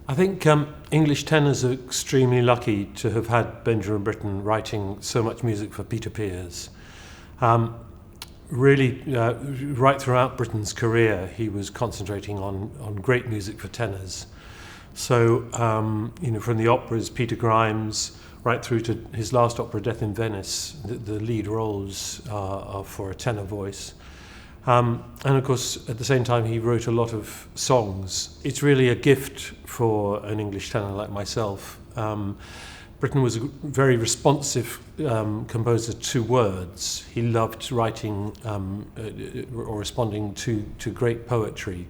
I think English tenors are extremely lucky to have had Benjamin Britten writing so much music for Peter Pears. Really, right throughout Britten's career, he was concentrating on great music for tenors. So, from the operas, Peter Grimes, right through to his last opera, Death in Venice, the lead roles are for a tenor voice. And of course, at the same time, he wrote a lot of songs. It's really a gift for an English tenor like myself. Britten was a very responsive composer to words. He loved writing or responding to great poetry.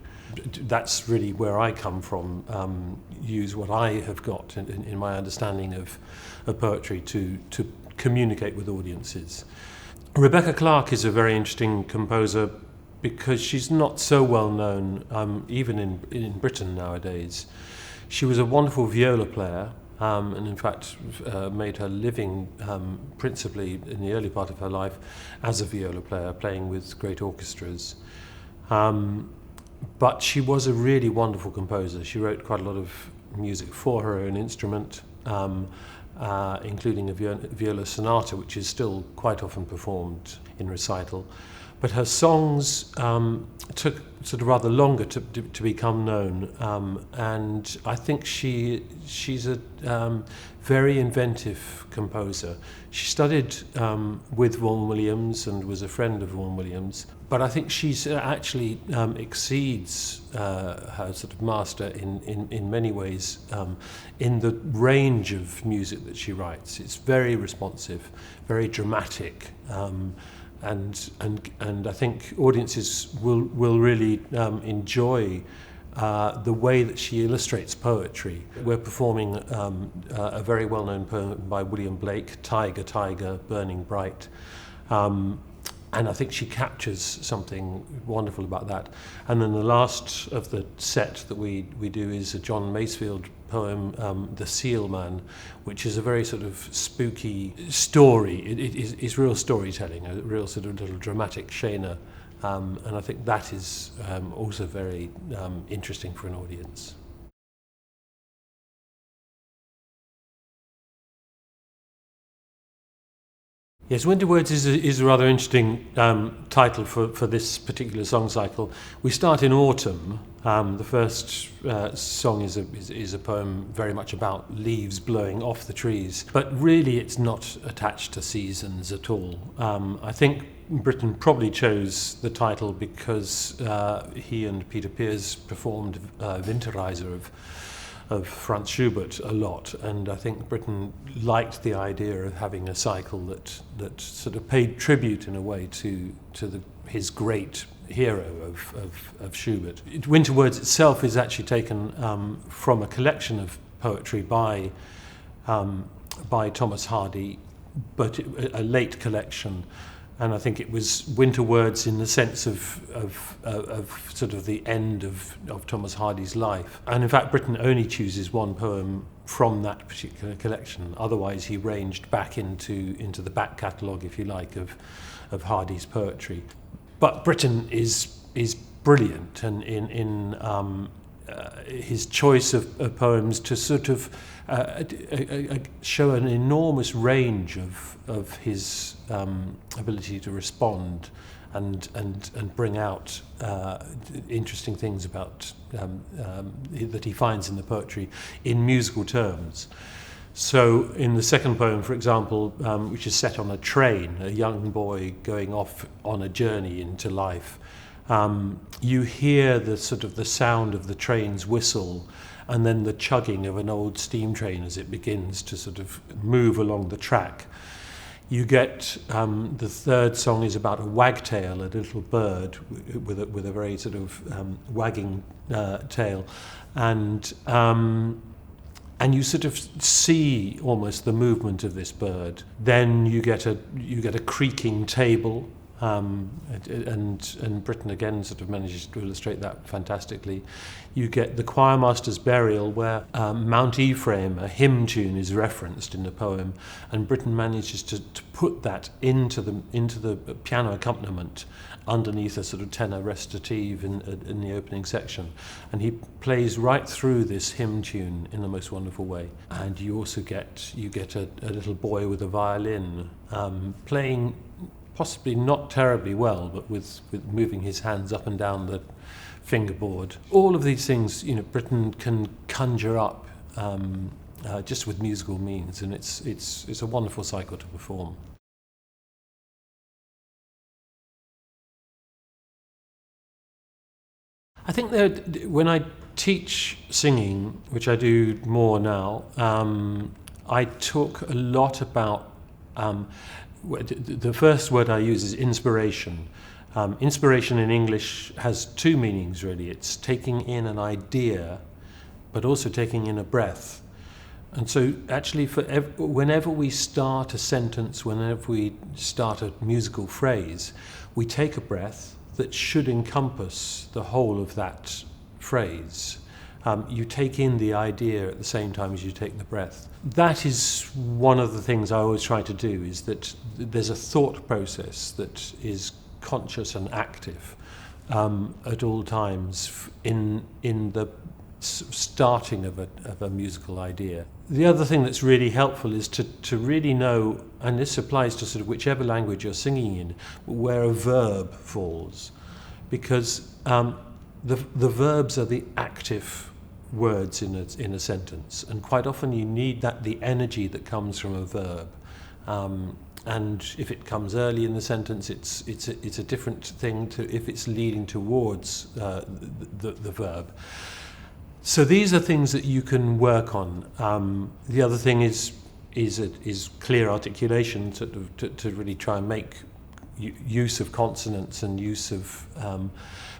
That's really where I come from, use what I have got in my understanding of poetry to communicate with audiences. Rebecca Clarke is a very interesting composer because she's not so well known, even in Britain nowadays. She was a wonderful viola player, and in fact made her living principally in the early part of her life as a viola player, playing with great orchestras. But she was a really wonderful composer. She wrote quite a lot of music for her own instrument, including a viola sonata, which is still quite often performed in recital. But her songs took sort of rather longer to become known, and I think she's a very inventive composer. She studied with Vaughan Williams and was a friend of Vaughan Williams, but I think she's actually exceeds her sort of master in many ways in the range of music that she writes. It's very responsive, very dramatic. And I think audiences will really enjoy the way that she illustrates poetry. We're performing a very well-known poem by William Blake, Tiger, Tiger, Burning Bright. And I think she captures something wonderful about that. And then the last of the set that we do is a John Masefield poem, The Seal Man, which is a very sort of spooky story. It's real storytelling, a real sort of little dramatic Shana. And I think that is also very interesting for an audience. Yes, Winter Words is a rather interesting title for this particular song cycle. We start in autumn. The first song is a poem very much about leaves blowing off the trees, but really it's not attached to seasons at all. I think Britten probably chose the title because he and Peter Pears performed Winterreise of Franz Schubert a lot, and I think Britten liked the idea of having a cycle that sort of paid tribute in a way to his great hero of Schubert. Winter Words itself is actually taken from a collection of poetry by Thomas Hardy, but a late collection. And I think it was Winter Words in the sense of sort of the end of Thomas Hardy's life. And in fact, Britten only chooses one poem from that particular collection. Otherwise, he ranged back into the back catalogue, if you like, of Hardy's poetry. But Britten is brilliant, and in his choice of poems to sort of show an enormous range of his ability to respond and bring out interesting things about that he finds in the poetry in musical terms. So in the second poem, for example, which is set on a train, a young boy going off on a journey into life, you hear the sort of the sound of the train's whistle and then the chugging of an old steam train as it begins to sort of move along the track. You get the third song is about a wagtail, a little bird with a very sort of wagging tail, and you sort of see almost the movement of this bird. Then you get a creaking table, And Britten again sort of manages to illustrate that fantastically. You get the choirmaster's burial, where Mount Ephraim, a hymn tune, is referenced in the poem, and Britten manages to put that into the piano accompaniment underneath a sort of tenor recitative in the opening section, and he plays right through this hymn tune in the most wonderful way. And you also get a little boy with a violin playing, possibly not terribly well, but with moving his hands up and down the fingerboard. All of these things, Britten can conjure up just with musical means, and it's a wonderful cycle to perform. I think that when I teach singing, which I do more now, I talk a lot about the first word I use is inspiration. Inspiration in English has two meanings, really. It's taking in an idea, but also taking in a breath. And so actually whenever we start a sentence, whenever we start a musical phrase, we take a breath that should encompass the whole of that phrase. You take in the idea at the same time as you take the breath. That is one of the things I always try to do, is that there's a thought process that is conscious and active at all times in the starting of a musical idea. The other thing that's really helpful is to really know, and this applies to sort of whichever language you're singing in, where a verb falls, because the verbs are the active words in a sentence, and quite often you need the energy that comes from a verb. And if it comes early in the sentence, it's a different thing to if it's leading towards the verb. So these are things that you can work on. The other thing is clear articulation, to really try and make use of consonants and use of.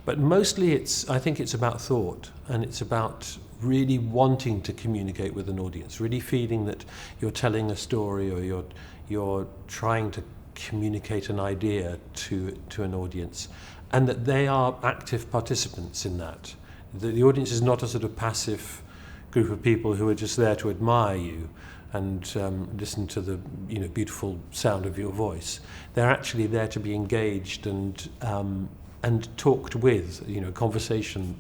But mostly I think it's about thought, and it's about really wanting to communicate with an audience, really feeling that you're telling a story, or you're trying to communicate an idea to an audience, and that they are active participants in that. The audience is not a sort of passive group of people who are just there to admire you and listen to the beautiful sound of your voice. They're actually there to be engaged and talked with, conversation,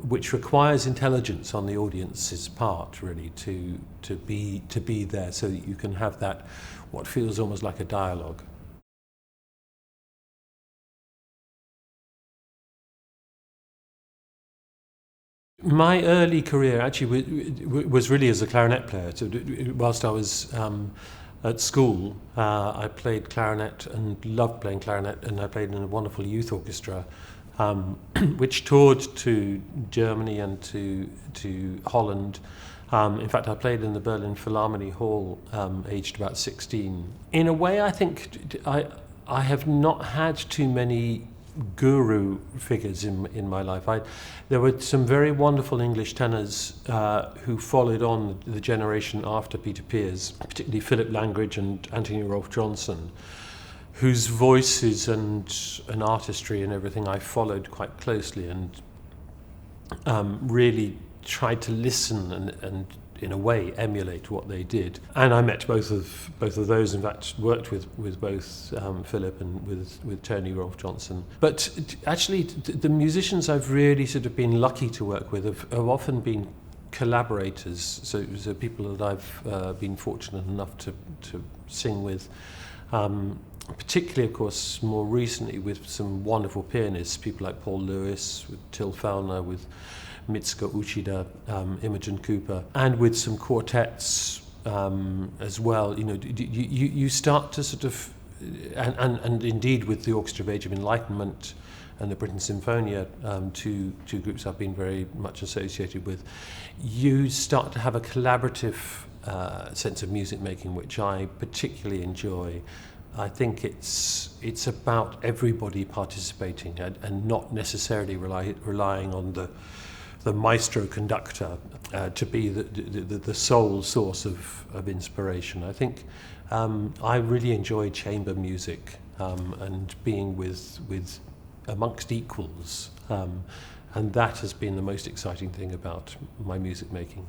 which requires intelligence on the audience's part, really, to be there, so that you can have that, what feels almost like a dialogue. My early career actually was really as a clarinet player. So whilst I was at school, I played clarinet and loved playing clarinet, and I played in a wonderful youth orchestra, which toured to Germany and to Holland. In fact, I played in the Berlin Philharmonie Hall, aged about 16. In a way, I think I have not had too many guru figures in my life. There were some very wonderful English tenors who followed on the generation after Peter Pears, particularly Philip Langridge and Anthony Rolfe Johnson, whose voices and artistry and everything I followed quite closely, and really tried to listen and in a way emulate what they did. And I met both of those, in fact worked with both Philip and with Tony Rolfe Johnson. But actually the musicians I've really sort of been lucky to work with have often been collaborators, so people that I've been fortunate enough to sing with, particularly of course more recently with some wonderful pianists, people like Paul Lewis, with Till Fellner, with Mitsuko Uchida, Imogen Cooper, and with some quartets as well. You start to sort of, and indeed with the Orchestra of Age of Enlightenment and the Britten Sinfonia, two groups I've been very much associated with, you start to have a collaborative sense of music making, which I particularly enjoy. I think it's about everybody participating and not necessarily relying on the maestro conductor to be the sole source of inspiration. I think I really enjoy chamber music, and being with amongst equals. And that has been the most exciting thing about my music making.